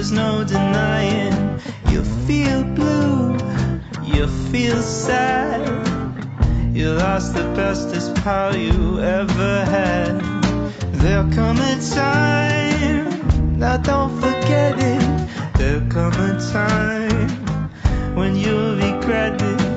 there's no denying. You feel blue, you feel sad. You lost the bestest pal you ever had. There'll come a time, now don't forget it. There'll come a time when you'll regret it.